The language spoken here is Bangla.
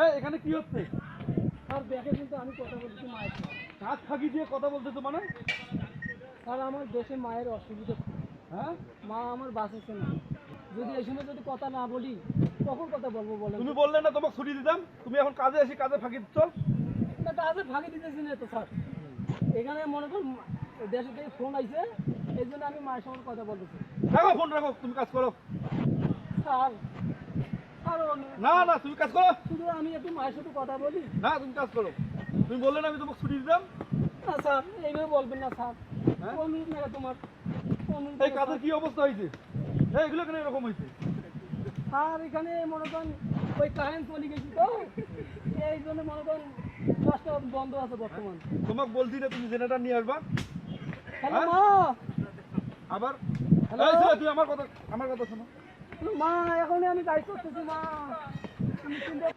এই এখানে কি হচ্ছে? স্যার দেখে কিন্তু আমি কথা বলছি মায়ের সাথে। কাজ ফাঁকি দিয়ে কথা বলতেছো মানে? স্যার আমার দেশে মায়ের অসুবিধা, হ্যাঁ, মা আমার বাঁচাচ্ছে না। যদি এই সময় যদি কথা না বলি কখন কথা বলবো বলেন? তুমি বললে না তোমাকে ছুটি দিতাম, তুমি এখন কাজে এসে কাজে ফাঁকি দিচ্ছ। না তাদের ফাঁকি দিতেছি না তো স্যার, এখানে মনে করুন দেশে থেকে ফোন আইছে, এই জন্য আমি মায়ের সঙ্গে কথা বলতেছি। রাখো ফোন রাখো, তুমি কাজ করো। স্যার না না, তুমি কাজ করো। শুধু আমি একটু মায়ের সাথে কথা বলি। না, তুমি কাজ করো। তুমি বললে না আমি তোমাকে ছুটি দিতাম। না স্যার এইভাবে বলবেন না স্যার, হ্যাঁ? কোন মিনিট না তোমার কোন মিনিট এই কাজের কি অবস্থা হয়েছে? এই এগুলো কেন এরকম হয়েছে? স্যার এখানে মনে করেন ওই কারেন্ট চলে গেছি তো, এই জন্য মনে করেন কাজটা বন্ধ আছে বর্তমান। তোমাকে বলছি না তুমি জেনারেটর নিয়ে আসবা। হ্যালো হ্যাঁ? মা। আবার হ্যালো? এই ছেলে, তুই আমার কথা শোনো। মা এখনই আমি গাড়ি করতেছি মা, আমি চিন্তা